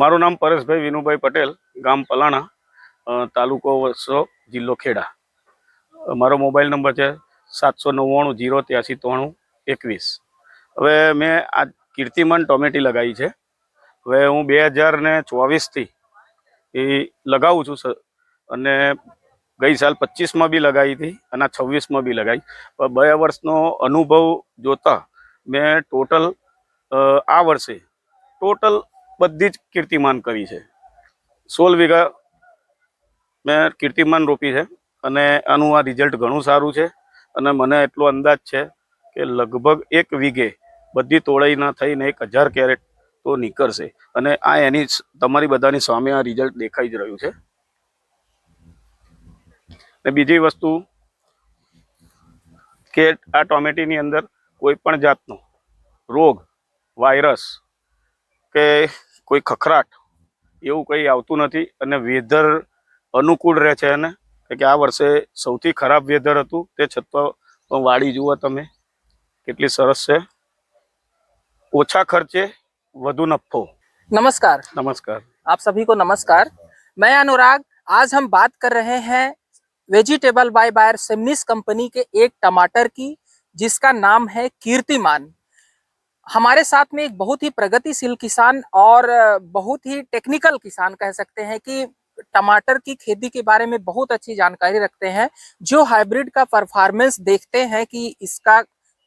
મારું નામ પરેશભાઈ વિનુભાઈ પટેલ, ગામ પલાણા, તાલુકો વસો, જિલ્લો ખેડા. મારો મોબાઈલ નંબર છે 799 083 9321. હવે મેં આ કીર્તિમાન ટોમેટી લગાવી છે. હવે હું 2024થી એ લગાવું છું અને ગઈ સાલ 25માં બી લગાવી હતી અને 26માં બી લગાવી. 2 વર્ષનો અનુભવ જોતા મેં ટોટલ આ વર્ષે બધી જ કીર્તિમાન કરી છે. 16 વીઘા મેં કીર્તિમાન રોપી છે અને આનું આ રિઝલ્ટ ઘણું સારું છે. અને મને એટલો અંદાજ છે કે લગભગ 1 વીઘે બધી તોડાઈના થઈને 1000 કેરેટ તો નીકળશે. અને આ એની તમારી બધાની સામે આ રિઝલ્ટ દેખાઈ જ રહ્યું છે. ને બીજી વસ્તુ કે આ ટોમેટીની અંદર કોઈ પણ જાતનો રોગ, વાયરસ કે કોઈ ખખરાટ એવું કંઈ આવતું નથી. અને વેધર અનુકૂળ રહે છે. અને કે આ વર્ષે સૌથી ખરાબ વેધર હતું, તે છતાં વાડી જુઓ તમે કેટલી સરસ છે. ઓછા ખર્ચે વધુ નફો. नमस्कार। नमस्कार। आप सभी को नमस्कार। मैं अनुराग। आज हम बात कर रहे हैं वेजिटेबल बाय बायर सेमनिस कंपनी के एक टमाटर की, जिसका नाम है कीर्तिमान। हमारे साथ में एक बहुत ही प्रगतिशील किसान और बहुत ही टेक्निकल किसान कह सकते हैं कि टमाटर की खेती के बारे में बहुत अच्छी जानकारी रखते हैं। जो हाइब्रिड का परफॉर्मेंस देखते हैं कि इसका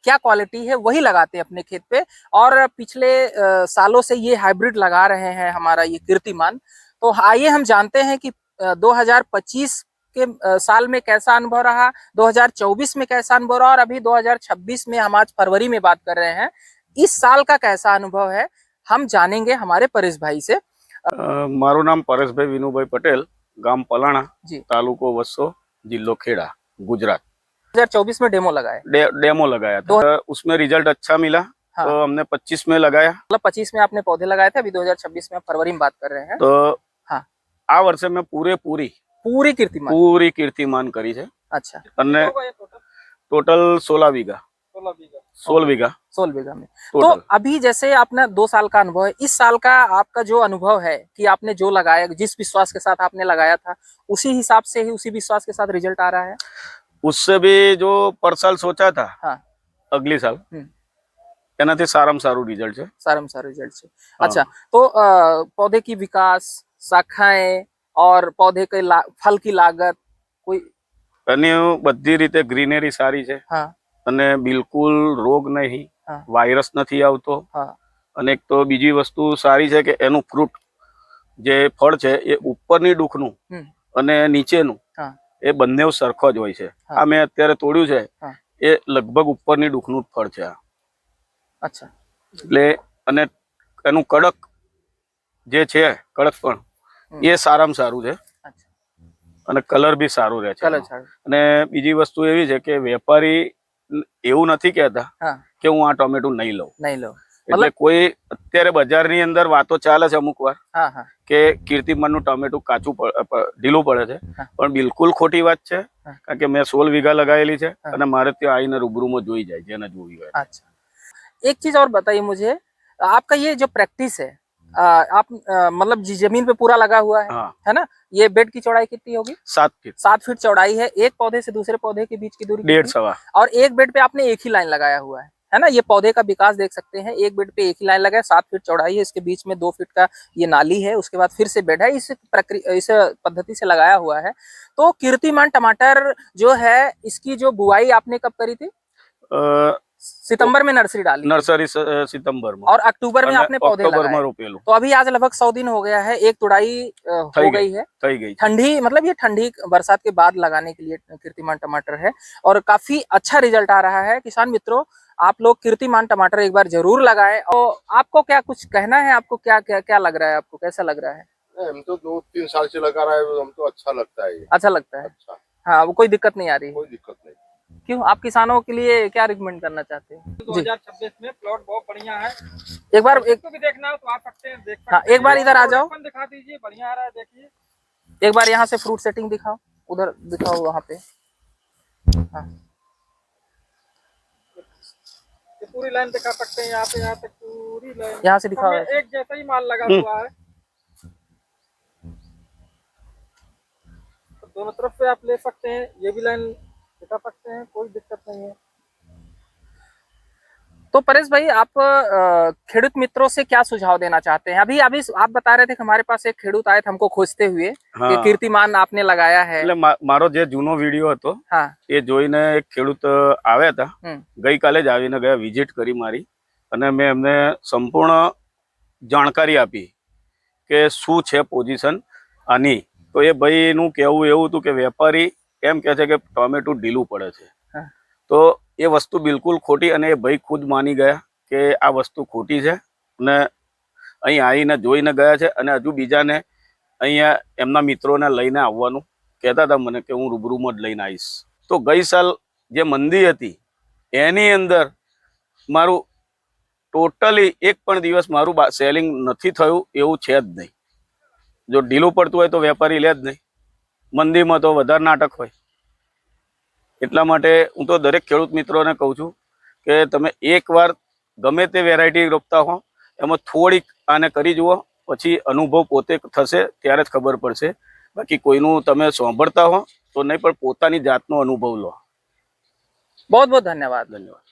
क्या क्वालिटी है, वही लगाते हैं अपने खेत पे। और पिछले सालों से ये हाइब्रिड लगा रहे हैं हमारा ये कीर्तिमान। तो आइए हम जानते हैं कि 2025 के साल में कैसा अनुभव रहा, 2024 में कैसा अनुभव रहा, और अभी 2026 में हम आज फरवरी में बात कर रहे हैं, इस साल का कैसा अनुभव है, हम जानेंगे हमारे परेश भाई से। मारू नाम परेशभाई विनुभाई पटेल, गाम पलाणा, तालुको वसो, जिल्लो खेड़ा, गुजरात। 2024 में डेमो लगाया डेमो लगाया था। उसमें रिजल्ट अच्छा मिला। हाँ। तो हमने 25 में लगाया। मतलब 25 में आपने पौधे लगाए थे, अभी 2026 में फरवरी में बात कर रहे हैं। तो हाँ, आ वर्षे में पूरी कीर्तिमान करी है। अच्छा। टोटल 16 वीघा 16 वीघा में। तो अभी जैसे आपने 2 साल का अनुभव है, इस साल का आपका जो अनुभव है कि आपने जो लगाया, जिस विश्वास के साथ आपने लगाया था, उसी हिसाब से ही, उसी विश्वास के साथ रिजल्ट आ रहा है? उससे भी जो पर साल सोचा था, हाँ, अगली साल एनाथी साराम सारू रिजल्ट है। साराम सारू रिजल्ट है। अच्छा, तो पौधे की विकास, शाखाएं और पौधे के फल की लागत कोई बधी रीते ग्रीनरी सारी है। हाँ, अने बिल्कुल रोग नहीं। हाँ, वायरस नहीं आवतो। हाँ, अने एक तो बीजी वस्तु सारी है कि एनु फ्रूट जे फळ छे ए उपरनी डूखनु अने नीचेनु ए बंने सरखो ज होय छे। आ मैं अत्यारे तोड्યું છે એ લગભગ ઉપરની ડૂખનું ફળ છે આ। अच्छा, એટલે અને એનું કડક જે છે કડકપણ એ સારામાં સારું છે। અને કલર બી સારું રહે છે। અને બીજી વસ્તુ એવી છે કે વેપારી એવું નથી કહેતા કે હું આ ટોમેટો નહીં લઉં। એટલે કોઈ અત્યારે બજારની અંદર વાતો ચાલે છે અમુક વાર કે કીર્તિમાનનું ટોમેટો કાચું ઢીલું પડે છે, પણ બિલકુલ ખોટી વાત છે। કારણ કે મેં 16 વીઘા लगाયેલી છે અને मारे ત્યાં આવીને रूबरू જોઈ જાય જેને જોવી હોય। अच्छा, एक चीज और बताइए मुझे, आपका ये जो प्रैक्टिस है, आप मतलब जमीन पे पूरा लगा हुआ है ना? ये बेड की चौड़ाई कितनी होगी? 7 फीट चौड़ाई है। एक पौधे से दूसरे पौधे के बीच की दूरी 1.5। और एक बेड पे आपने एक ही लाइन लगाया हुआ है ना? ये पौधे का विकास देख सकते हैं। एक बेड पे एक ही लाइन लगाया, 7 फीट चौड़ाई है, इसके बीच में 2 फीट का ये नाली है, उसके बाद फिर से बेड है। इस पद्धति से लगाया हुआ है। तो कीर्तिमान टमाटर जो है, इसकी जो बुआई आपने कब करी थी? सितंबर में नर्सरी डाली। नर्सरी सितंबर में, और अक्टूबर में आपने पौधे लगाए। तो अभी आज लगभग 100 दिन हो गया है, एक तुड़ाई हो गई है। ठंडी, मतलब ये ठंडी बरसात के बाद लगाने के लिए कीर्तिमान टमाटर है और काफी अच्छा रिजल्ट आ रहा है। किसान मित्रों, आप लोग कीर्तिमान टमाटर एक बार जरूर लगाएं। और आपको क्या कुछ कहना है? आपको क्या क्या क्या लग रहा है? आपको कैसा लग रहा है? हम तो 2-3 साल से लगा रहा है, हम तो अच्छा लगता है। अच्छा लगता है। अच्छा। हाँ, वो कोई दिक्कत नहीं आ रही? कोई दिक्कत नहीं। क्यों, आप किसानों के लिए क्या रिकमेंड करना चाहते हैं? 2026 में प्लॉट बहुत बढ़िया है। एक बार एक भी देखना हो तो आ सकते हैं, देख सकते हाँ, एक बार इधर आ जाओ, दिखा दीजिए, बढ़िया आ रहा है, देखिए। एक बार यहाँ से फ्रूट सेटिंग दिखाओ, उधर दिखाओ, वहाँ पे। हाँ, पूरी लाइन दिखा सकते हैं, यहाँ से यहाँ तक पूरी लाइन, यहाँ से दिखाओ। सब में एक जैसा ही माल लगा हुआ है। तो दोनों तरफ से आप ले सकते हैं, ये भी लाइन दिखा सकते हैं, कोई दिक्कत नहीं है। तो परेश भाई, आप खेडूत मित्रों से क्या सुझाव देना चाहते हैं? अभी अभी आप बता रहे थे कि हमारे पास एक खेडूत आए थे हमको खोजते हुए हाँ। कि कीर्तिमान आपने लगाया है। એટલે મારો જે જૂનો વિડીયો હતો हाँ। એ જોઈને એક ખેડૂત આવ્યા હતા, ગઈકાલે જ આવીને ગયા, વિઝિટ કરી મારી, અને મેં એમને સંપૂર્ણ જાણકારી આપી કે શું છે પોઝિશન આની. તો એ ભાઈનું કહેવું એવું હતું કે વેપારી એમ કહે છે કે ટોમેટું ઢીલું પડે છે. તો એ વસ્તુ બિલકુલ ખોટી, અને એ ભાઈ ખુદ માની ગયા કે આ વસ્તુ ખોટી છે, અને અહીં આવીને જોઈને ગયા છે, અને હજુ બીજાને અહીંયા એમના મિત્રોને લઈને આવવાનું કહેતા હતા મને કે હું રૂબરૂમાં જ લઈને આવીશ. તો ગઈ સાલ જે મંદી હતી એની અંદર મારું ટોટલી એક પણ દિવસ મારું સેલિંગ નથી થયું એવું છે જ નહીં. જો ઢીલું પડતું હોય તો વેપારી લે જ નહીં, મંદીમાં તો વધારે નાટક હોય. એટલા માટે હું તો દરેક ખેડૂત મિત્રોને કહું છું કે તમે એકવાર ગમે તે વેરાયટી રોપતા હો એમાં થોડીક આને કરી જુઓ, પછી અનુભવ પોતે થશે ત્યારે જ ખબર પડશે. બાકી કોઈનું તમે સાંભળતા હો તો નહીં, પણ પોતાની જાતનો અનુભવ લો. बहुत बहुत धन्यवाद. ધન્યવાદ.